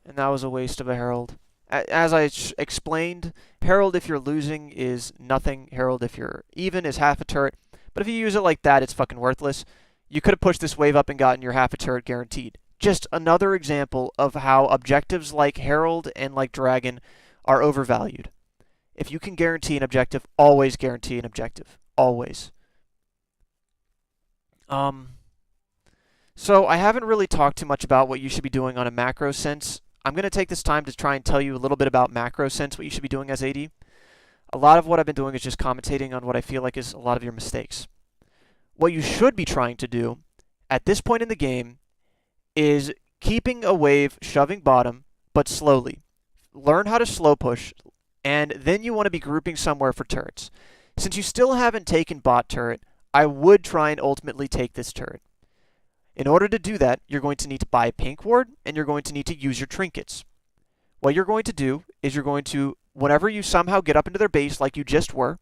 And that was a waste of a Herald. As I explained, Herald if you're losing is nothing. Herald if you're even is half a turret. But if you use it like that, it's fucking worthless. You could have pushed this wave up and gotten your half a turret guaranteed. Just another example of how objectives like Herald and like Dragon are overvalued. If you can guarantee an objective, always guarantee an objective. Always. So I haven't really talked too much about what you should be doing on a macro sense. I'm going to take this time to try and tell you a little bit about macro sense, what you should be doing as AD. A lot of what I've been doing is just commentating on what I feel like is a lot of your mistakes. What you should be trying to do at this point in the game is keeping a wave shoving bottom, but slowly. Learn how to slow push, and then you want to be grouping somewhere for turrets. Since you still haven't taken bot turret, I would try and ultimately take this turret. In order to do that, you're going to need to buy a pink ward, and you're going to need to use your trinkets. What you're going to do is you're going to, whenever you somehow get up into their base like you just were,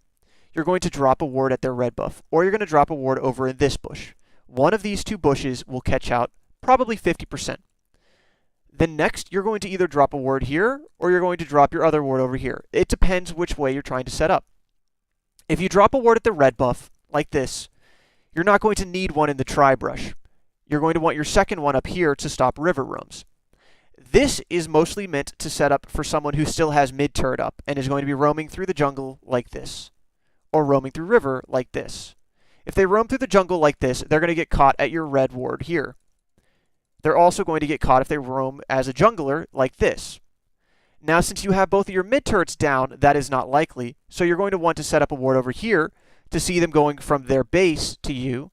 you're going to drop a ward at their red buff, or you're going to drop a ward over in this bush. One of these two bushes will catch out probably 50%. Then next, you're going to either drop a ward here, or you're going to drop your other ward over here. It depends which way you're trying to set up. If you drop a ward at the red buff, like this, you're not going to need one in the tri-brush. You're going to want your second one up here to stop river roams. This is mostly meant to set up for someone who still has mid turret up and is going to be roaming through the jungle like this, or roaming through river like this. If they roam through the jungle like this, they're going to get caught at your red ward here. They're also going to get caught if they roam as a jungler like this. Now, since you have both of your mid turrets down, that is not likely, so you're going to want to set up a ward over here to see them going from their base to you,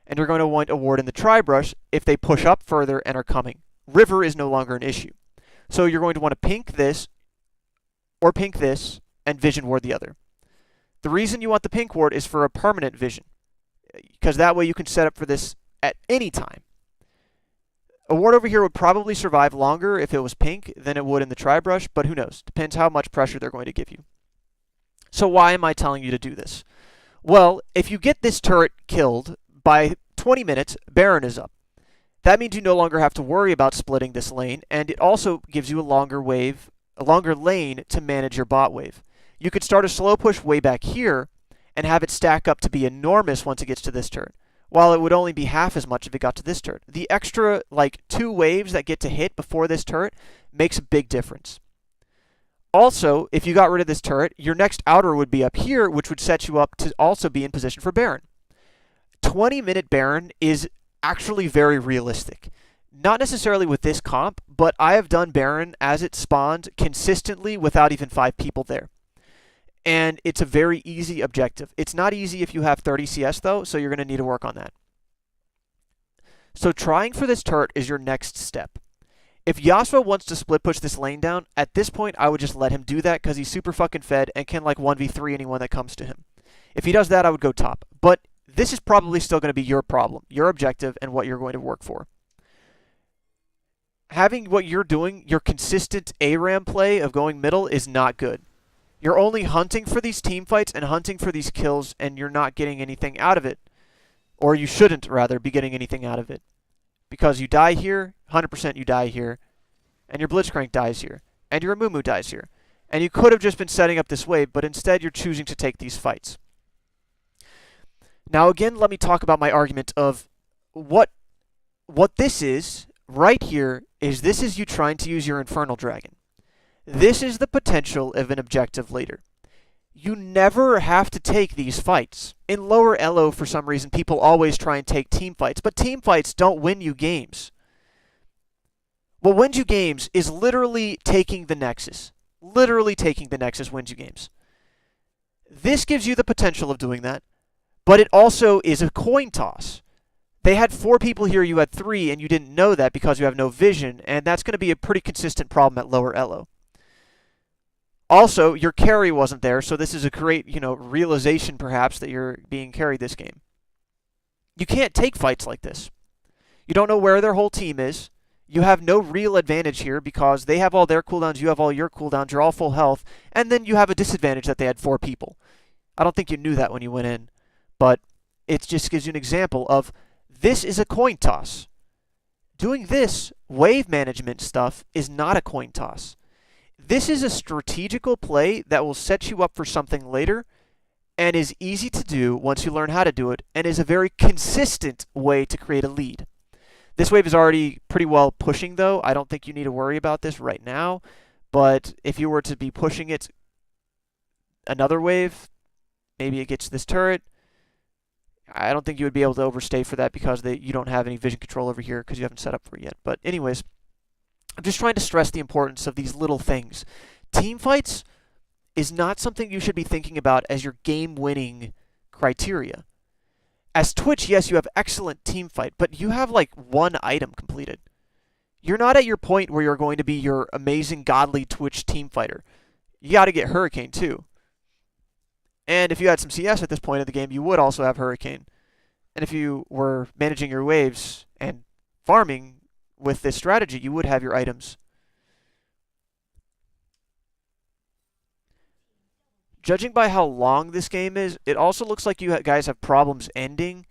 and you're going to want a ward in the tri-brush if they push up further and are coming. River is no longer an issue. So you're going to want to pink this, or pink this, and vision ward the other. The reason you want the pink ward is for a permanent vision, because that way you can set up for this at any time. A ward over here would probably survive longer if it was pink than it would in the tri-brush, but who knows? Depends how much pressure they're going to give you. So why am I telling you to do this? Well, if you get this turret killed, by 20 minutes, Baron is up. That means you no longer have to worry about splitting this lane, and it also gives you a longer lane to manage your bot wave. You could start a slow push way back here and have it stack up to be enormous once it gets to this turret, while it would only be half as much if it got to this turret. The extra, 2 waves that get to hit before this turret makes a big difference. Also, if you got rid of this turret, your next outer would be up here, which would set you up to also be in position for Baron. 20-minute Baron is actually very realistic. Not necessarily with this comp, but I have done Baron as it spawned consistently without even 5 people there. And it's a very easy objective. It's not easy if you have 30 CS though, so you're going to need to work on that. So trying for this turret is your next step. If Yasuo wants to split push this lane down, at this point I would just let him do that because he's super fucking fed and can 1v3 anyone that comes to him. If he does that, I would go top. But this is probably still going to be your problem, your objective, and what you're going to work for. Having what you're doing, your consistent ARAM play of going middle, is not good. You're only hunting for these team fights and hunting for these kills, and you're not getting anything out of it. Or you shouldn't, rather, be getting anything out of it. Because you die here, 100% you die here, and your Blitzcrank dies here, and your Amumu dies here. And you could have just been setting up this wave, but instead you're choosing to take these fights. Now again, let me talk about my argument of what this is right here is this is you trying to use your Infernal Dragon. This is the potential of an objective later. You never have to take these fights. In lower elo, for some reason, people always try and take team fights, but team fights don't win you games. What wins you games is literally taking the Nexus. Literally taking the Nexus wins you games. This gives you the potential of doing that. But it also is a coin toss. They had 4 people here, you had 3, and you didn't know that because you have no vision, and that's going to be a pretty consistent problem at lower elo. Also, your carry wasn't there, so this is a great, realization perhaps that you're being carried this game. You can't take fights like this. You don't know where their whole team is. You have no real advantage here because they have all their cooldowns, you have all your cooldowns, you're all full health, and then you have a disadvantage that they had 4 people. I don't think you knew that when you went in. But it just gives you an example of this is a coin toss. Doing this wave management stuff is not a coin toss. This is a strategical play that will set you up for something later and is easy to do once you learn how to do it and is a very consistent way to create a lead. This wave is already pretty well pushing though. I don't think you need to worry about this right now, but if you were to be pushing it another wave, maybe it gets this turret. I don't think you would be able to overstay for that because you don't have any vision control over here because you haven't set up for it yet. But anyways, I'm just trying to stress the importance of these little things. Team fights is not something you should be thinking about as your game-winning criteria. As Twitch, yes, you have excellent team fight, but you have like one item completed. You're not at your point where you're going to be your amazing godly Twitch team fighter. You got to get Hurricane too. And if you had some CS at this point of the game, you would also have Hurricane. And if you were managing your waves and farming with this strategy, you would have your items. Judging by how long this game is, it also looks like you guys have problems ending.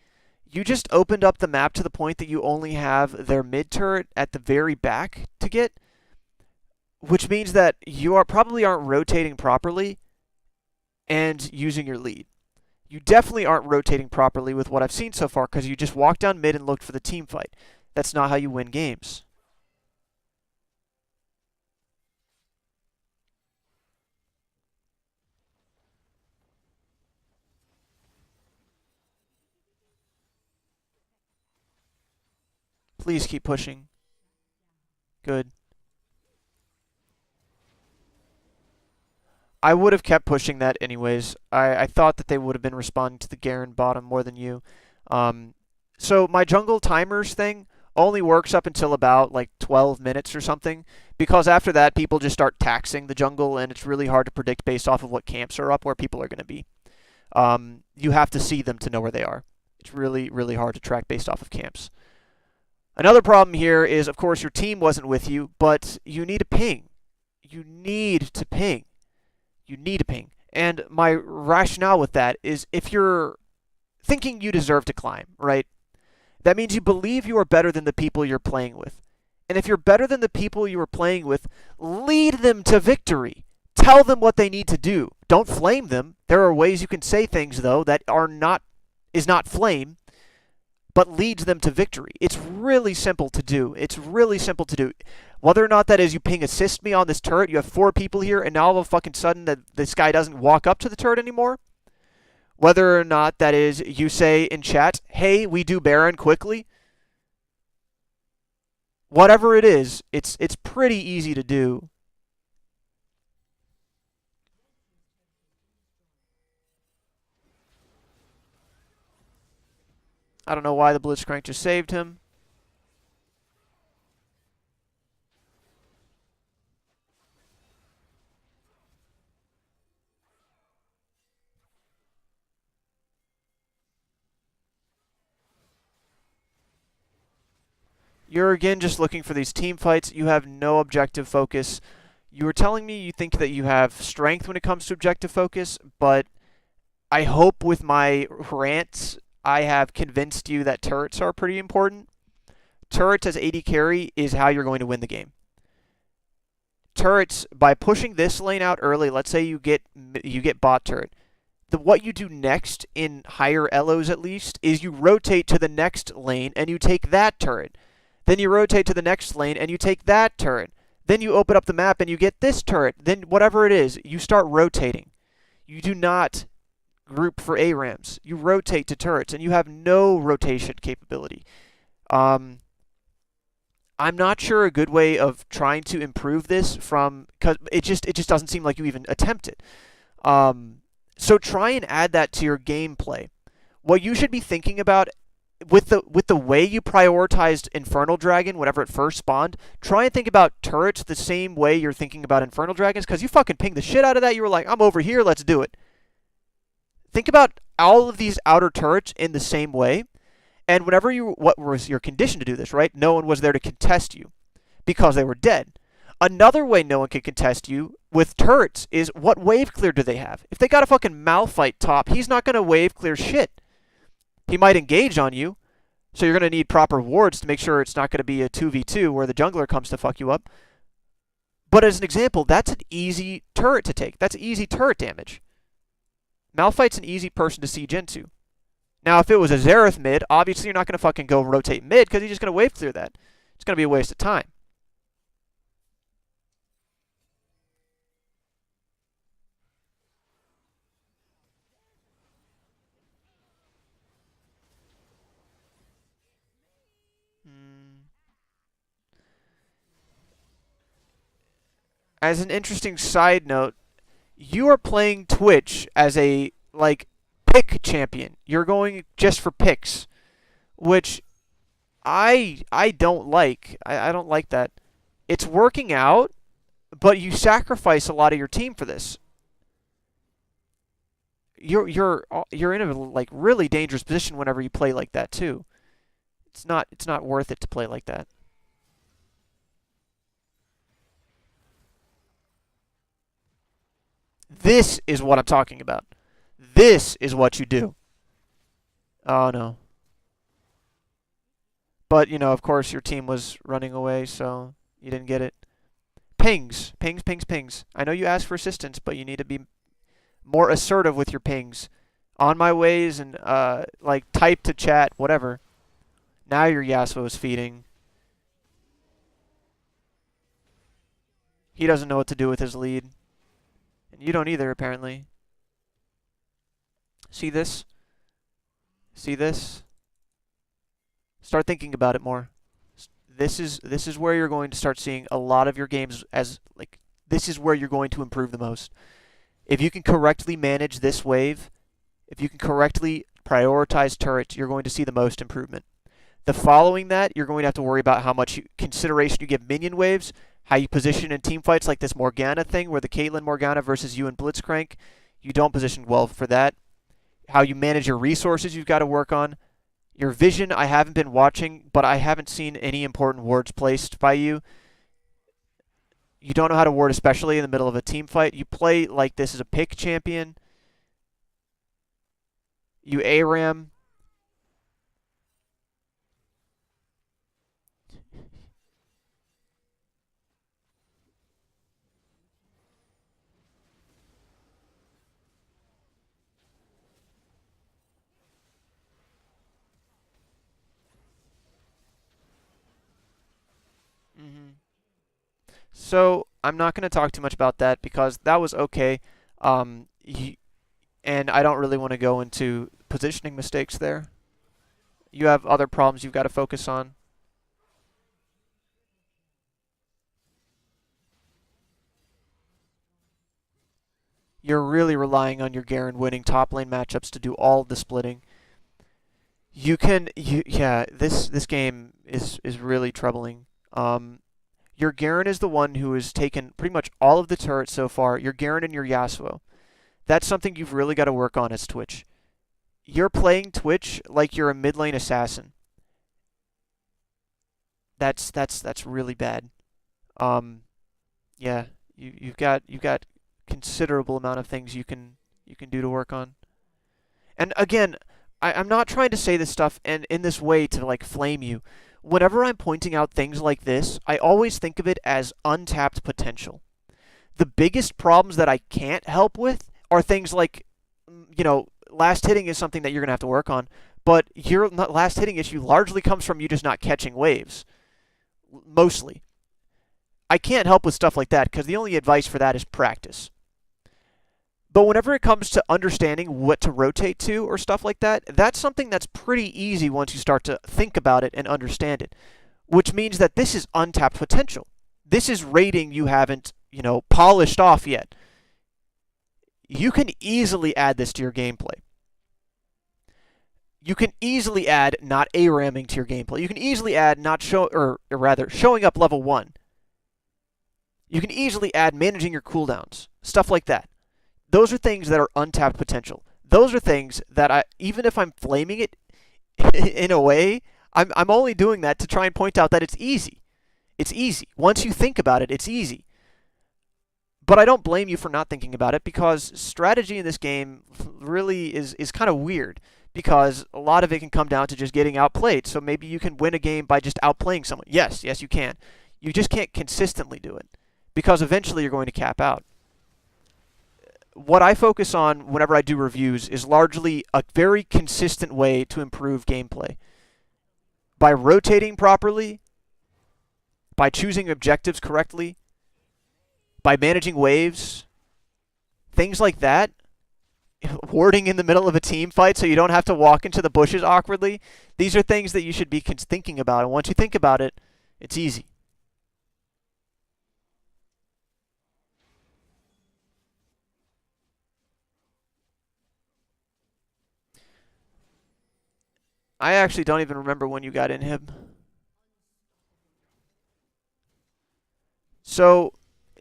You just opened up the map to the point that you only have their mid turret at the very back to get, which means that you probably aren't rotating properly and using your lead. You definitely aren't rotating properly with what I've seen so far because you just walked down mid and looked for the team fight. That's not how you win games. Please keep pushing. Good. I would have kept pushing that anyways. I thought that they would have been responding to the Garen bottom more than you. So my jungle timers thing only works up until about like 12 minutes or something, because after that people just start taxing the jungle and it's really hard to predict based off of what camps are up where people are going to be. You have to see them to know where they are. It's really, really hard to track based off of camps. Another problem here is, of course, your team wasn't with you, but you need a ping. You need to ping. You need a ping. And my rationale with that is if you're thinking you deserve to climb, right? That means you believe you are better than the people you're playing with. And if you're better than the people you are playing with, lead them to victory. Tell them what they need to do. Don't flame them. There are ways you can say things, though, that is not flame, but leads them to victory. It's really simple to do. It's really simple to do. Whether or not that is you ping assist me on this turret, you have 4 people here, and now all of a fucking sudden that this guy doesn't walk up to the turret anymore. Whether or not that is you say in chat, hey, we do Baron quickly. Whatever it is, it's pretty easy to do. I don't know why the Blitzcrank just saved him. You're again just looking for these team fights. You have no objective focus. You were telling me you think that you have strength when it comes to objective focus, but I hope with my rants I have convinced you that turrets are pretty important. Turrets as AD carry is how you're going to win the game. Turrets, by pushing this lane out early, let's say you get bot turret. What you do next, in higher elos at least, is you rotate to the next lane and you take that turret. Then you rotate to the next lane and you take that turret. Then you open up the map and you get this turret. Then whatever it is, you start rotating. You do not group for ARAMs. You rotate to turrets and you have no rotation capability. I'm not sure a good way of trying to improve this because it just doesn't seem like you even attempt it. So try and add that to your gameplay. What you should be thinking about with the way you prioritized Infernal Dragon whenever it first spawned, try and think about turrets the same way you're thinking about Infernal Dragons, because you fucking pinged the shit out of that. You were like, I'm over here, let's do it. Think about all of these outer turrets in the same way. And what was your condition to do this, right? No one was there to contest you because they were dead. Another way no one can contest you with turrets is what wave clear do they have? If they got a fucking Malphite top, he's not going to wave clear shit. He might engage on you, so you're going to need proper wards to make sure it's not going to be a 2v2 where the jungler comes to fuck you up. But as an example, that's an easy turret to take. That's easy turret damage. Malphite's an easy person to siege into. Now, if it was a Xerath mid, obviously you're not going to fucking go rotate mid because he's just going to wave clear that. It's going to be a waste of time. As an interesting side note, you are playing Twitch as a like pick champion. You're going just for picks, which I don't like. I don't like that. It's working out, but you sacrifice a lot of your team for this. You're in a like really dangerous position whenever you play like that too. It's not worth it to play like that. This is what I'm talking about. This is what you do. Oh no. But, of course your team was running away, so you didn't get it. Pings. Pings, pings, pings. I know you asked for assistance, but you need to be more assertive with your pings. On my ways and, like, type to chat, whatever. Now your Yasuo is feeding. He doesn't know what to do with his lead. And you don't either, apparently. See this? See this? Start thinking about it more. This is where you're going to start seeing a lot of your games as like this is where you're going to improve the most. If you can correctly manage this wave, if you can correctly prioritize turrets, you're going to see the most improvement. The following that, you're going to have to worry about how much consideration you give minion waves, how you position in team fights like this Morgana thing where the Caitlyn Morgana versus you and Blitzcrank, you don't position well for that. How you manage your resources you've got to work on. Your vision, I haven't been watching, but I haven't seen any important wards placed by you. You don't know how to ward, especially in the middle of a team fight. You play like this as a pick champion. You ARAM. So I'm not going to talk too much about that because that was okay. Y and I don't really want to go into positioning mistakes there. You have other problems you've got to focus on. You're really relying on your Garen winning top lane matchups to do all the splitting. Yeah, this game is really troubling. Your Garen is the one who has taken pretty much all of the turrets so far. Your Garen and your Yasuo. That's something you've really got to work on as Twitch. You're playing Twitch like you're a mid lane assassin. That's really bad. Um, yeah, you've got considerable amount of things you can do to work on. And again, I'm not trying to say this stuff and in this way to like flame you. Whenever I'm pointing out things like this, I always think of it as untapped potential. The biggest problems that I can't help with are things like, last hitting is something that you're going to have to work on, but your last hitting issue largely comes from you just not catching waves. Mostly. I can't help with stuff like that because the only advice for that is practice. But whenever it comes to understanding what to rotate to or stuff like that, that's something that's pretty easy once you start to think about it and understand it. Which means that this is untapped potential. This is rating you haven't, polished off yet. You can easily add this to your gameplay. You can easily add not ARAMing to your gameplay. You can easily add not or rather showing up level 1. You can easily add managing your cooldowns, stuff like that. Those are things that are untapped potential. Those are things that even if I'm flaming it in a way, I'm only doing that to try and point out that it's easy. It's easy. Once you think about it, it's easy. But I don't blame you for not thinking about it because strategy in this game really is kind of weird because a lot of it can come down to just getting outplayed. So maybe you can win a game by just outplaying someone. Yes, you can. You just can't consistently do it because eventually you're going to cap out. What I focus on whenever I do reviews is largely a very consistent way to improve gameplay. By rotating properly, by choosing objectives correctly, by managing waves, things like that, warding in the middle of a team fight so you don't have to walk into the bushes awkwardly, these are things that you should be thinking about. And once you think about it, it's easy. I actually don't even remember when you got in him. So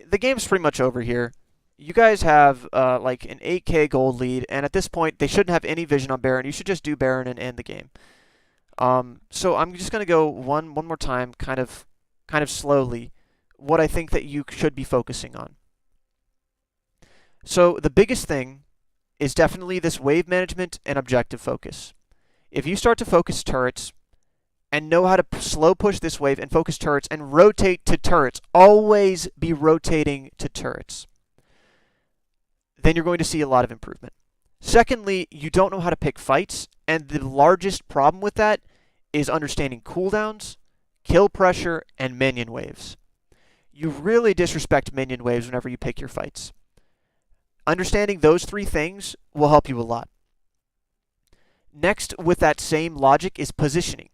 the game's pretty much over here. You guys have like an 8K gold lead, and at this point they shouldn't have any vision on Baron. You should just do Baron and end the game. So I'm just gonna go one more time, kind of slowly, what I think that you should be focusing on. So the biggest thing is definitely this wave management and objective focus. If you start to focus turrets and know how to slow push this wave and focus turrets and rotate to turrets, always be rotating to turrets, then you're going to see a lot of improvement. Secondly, you don't know how to pick fights, and the largest problem with that is understanding cooldowns, kill pressure, and minion waves. You really disrespect minion waves whenever you pick your fights. Understanding those three things will help you a lot. Next, with that same logic, is positioning.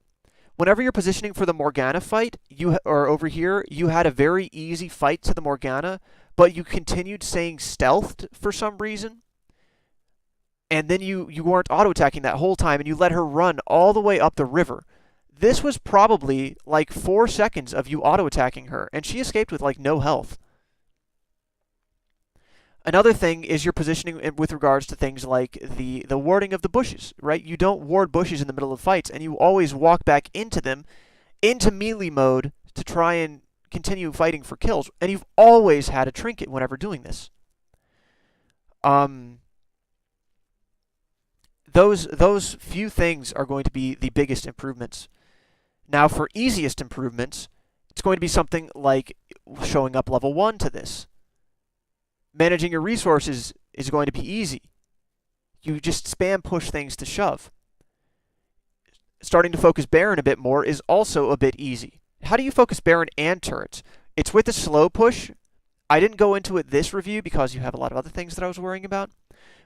Whenever you're positioning for the Morgana fight, or over here, you had a very easy fight to the Morgana, but you continued staying stealthed for some reason, and then you weren't auto-attacking that whole time, and you let her run all the way up the river. This was probably like 4 seconds of you auto-attacking her, and she escaped with like no health. Another thing is your positioning with regards to things like the warding of the bushes, right? You don't ward bushes in the middle of fights, and you always walk back into them, into melee mode, to try and continue fighting for kills. And you've always had a trinket whenever doing this. Those few things are going to be the biggest improvements. Now, for easiest improvements, it's going to be something like showing up level 1 to this. Managing your resources is going to be easy. You just spam push things to shove. Starting to focus Baron a bit more is also a bit easy. How do you focus Baron and turrets? It's with a slow push. I didn't go into it this review because you have a lot of other things that I was worrying about.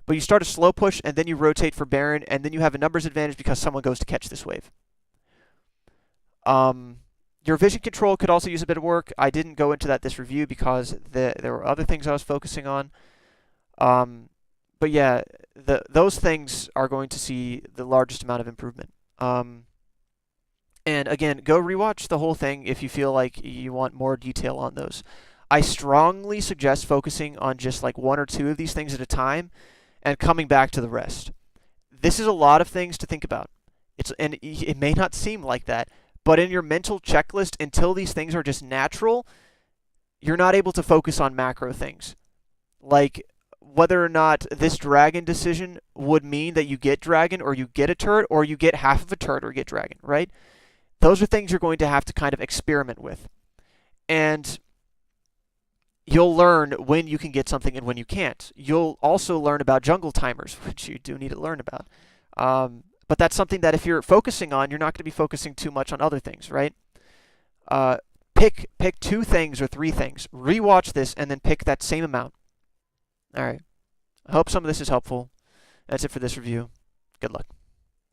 But you start a slow push, and then you rotate for Baron, and then you have a numbers advantage because someone goes to catch this wave. Your vision control could also use a bit of work. I didn't go into that this review because there were other things I was focusing on. But yeah, those things are going to see the largest amount of improvement. And again, go rewatch the whole thing if you feel like you want more detail on those. I strongly suggest focusing on just like 1 or 2 of these things at a time and coming back to the rest. This is a lot of things to think about. And it may not seem like that, but in your mental checklist, until these things are just natural, you're not able to focus on macro things. Like whether or not this dragon decision would mean that you get dragon, or you get a turret, or you get half of a turret, or get dragon, right? Those are things you're going to have to kind of experiment with. And you'll learn when you can get something and when you can't. You'll also learn about jungle timers, which you do need to learn about. But that's something that if you're focusing on, you're not going to be focusing too much on other things, right? Pick 2 things or 3 things. Rewatch this and then pick that same amount. All right. I hope some of this is helpful. That's it for this review. Good luck.